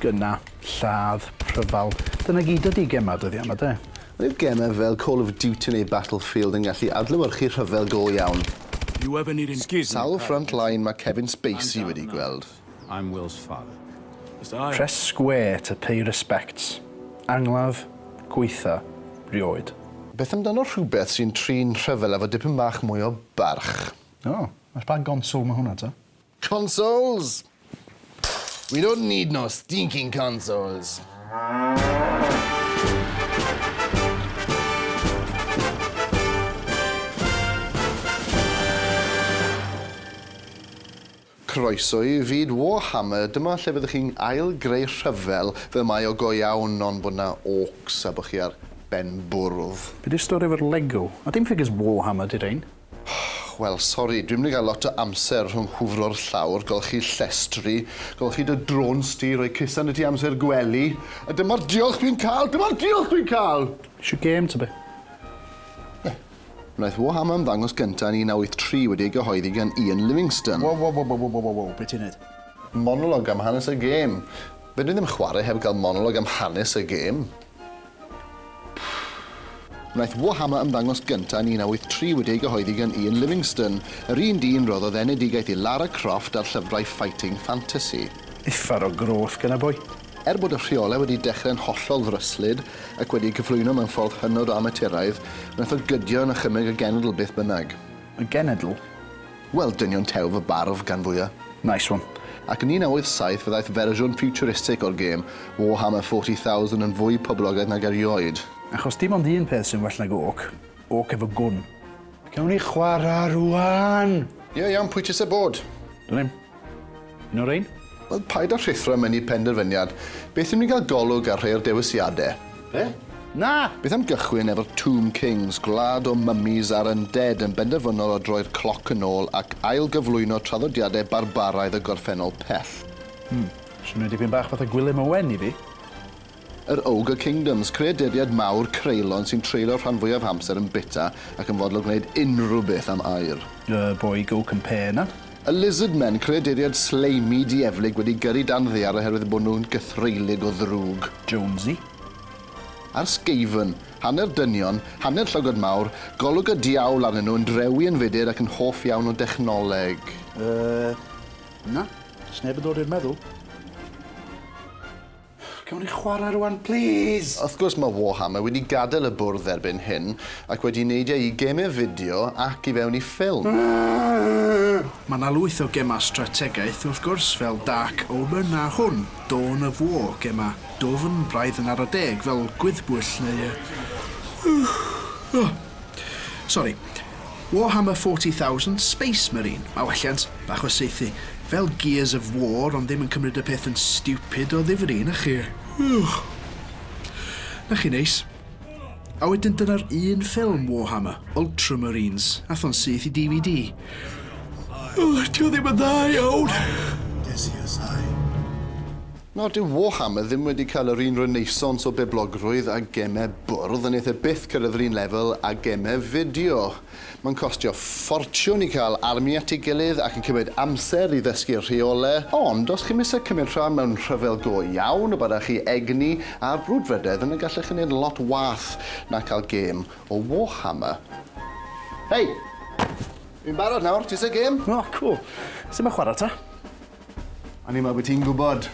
gynna, lladd, pryfal. Dyna gyd ydi gemau dyddiau yma, de? Mae'r gemau fel Call of Duty neu Battlefield yn gallu adlewyrchu rhyfel go iawn. Sawl front line mae Kevin Spacey wedi gweld. I'm Will's father. Press square to pay respects. Angladd, gweitha, erioed. Beth amdano rhywbeth sy'n trin rhyfel efo dipyn bach mwy o barch? O, mae'r bag gonsol mae hwnna, ta? Consoles! We don't need no stinking consoles. Croeso i fyd Warhammer, dyma lle byddwch chi'n ail-greu rhyfel fel mae o go iawn ond bod na orcs a bod chi ar ben bwrdd. Be di'r stori efo'r Lego? A dim ffigures Warhammer di'r ein? Wel, sori, dwi'n mynd i gael lot o amser rhwng hwfro'r llawr, golch chi llestri, golch chi dy drôn sti, roi cusan y ti amser gwely, a dyma'r diolch dwi'n cael, dyma'r diolch dwi'n cael! Isio gêm, ta be? Wnaeth Warhammer ymddangos gyntaf yn 1983 wedi ei gyhoeddi gan Ian Livingstone. Wow, be ti'n neud? Monolog am hanes y gêm. Fe dwi ddim chwarae heb gael monolog am hanes y gêm. Wnaeth Warhammer ymddangos gyntaf yn 1983 wedi ei gyhoeddi gan Ian Livingstone, yr un dyn roddodd enedigaeth i Lara Croft ar llyfrau fighting fantasy. Uffar o groth gyna boi. Er bod y rheolau wedi dechrau'n hollol ddryslyd ac wedi cyflwyno mewn ffordd hynod o amaturaidd, wnaeth o gydio yn ychymyg y genedl beth bynnag. Y genedl? Wel, dynion tewf y barf gan fwyaf. Nice one. Ac yn 1987 fyddaeth fersiwn futuristig o'r gêm, Warhammer 40,000 yn fwy poblogaidd nag erioed. Achos dim ond un peth sy'n well nag orc. Orc efo gwn. Gawn ni chwarae rwan! Ie, iawn, pwy tis y bod? Dwi'n un o'r ein? Wel, paid o rhithro mewn i penderfyniad. Beth yw'n ni gael golwg ar rhai o'r dewisiadau? Be? Na! Beth am gychwyn efo'r Tomb Kings, gwlad o mummies ar undead yn benderfynol o droi'r cloc yn ôl ac ail-gyflwyno traddodiadau barbaraidd y gorffennol pell. Si'n wedi dipyn bach fath o gwylym o wen i fi. Yr Ogre Kingdoms, creaduriad mawr creulon sy'n treulio rhan fwyaf amser yn bita ac yn fodlon gwneud unrhyw beth am air. Boi go compare na. Y Lizard Men, creaduriad slimy dieflig wedi gyrru dan ddear oherwydd bod nhw'n gythreilig o ddrwg. Jonsi. A'r Skaven, hanner dynion, hanner llygod mawr, golwg y diawl arnyn nhw'n drewi yn fudur ac yn hoff iawn o dechnoleg. Na, sneb yn dod i'r meddwl. Gawn ni chwarae rwan, please! Wrth gwrs mae Warhammer wedi gadael y bwrdd erbyn hyn ac wedi neidio i gemau fideo ac i fewn i ffilm. Mae yna lwyth o gemau strategaeth wrth gwrs fel Dark Omen a hwn, Dawn of War, gemau dofn braidd yn ar y deg fel gwyddbwyll neu... Sorry. Warhammer 40,000 Space Marine, a welliant, bach o seithi, fel Gears of War, ond ddim yn cymryd y peth yn stupid o ddifri, na chi. Na chi neis. A wedyn dyna'r un ffilm Warhammer, Ultramarines, ath o'n syth i DVD. Dio ddim yn dda iawn. No, dyw Warhammer ddim wedi cael yr un renaissance o beblogrwydd a gemau bwrdd yn eitha byth cyrraedd yr un lefel a gemau fideo. Mae'n costio ffortiwn i cael armi at ei gilydd ac yn cymryd amser i ddysgu'r rheolau, ond os chi'n mysau cymryd rhan mewn rhyfel go iawn o byddwch chi egni a'r brwdfrydedd yn y gallech chi'n neud lot wath na cael gêm o Warhammer. Hei! Fi'n barod nawr, tis y gêm? O, cool. Sut mae chwarae ta? A ni'n meddwl bod ti'n gwybod.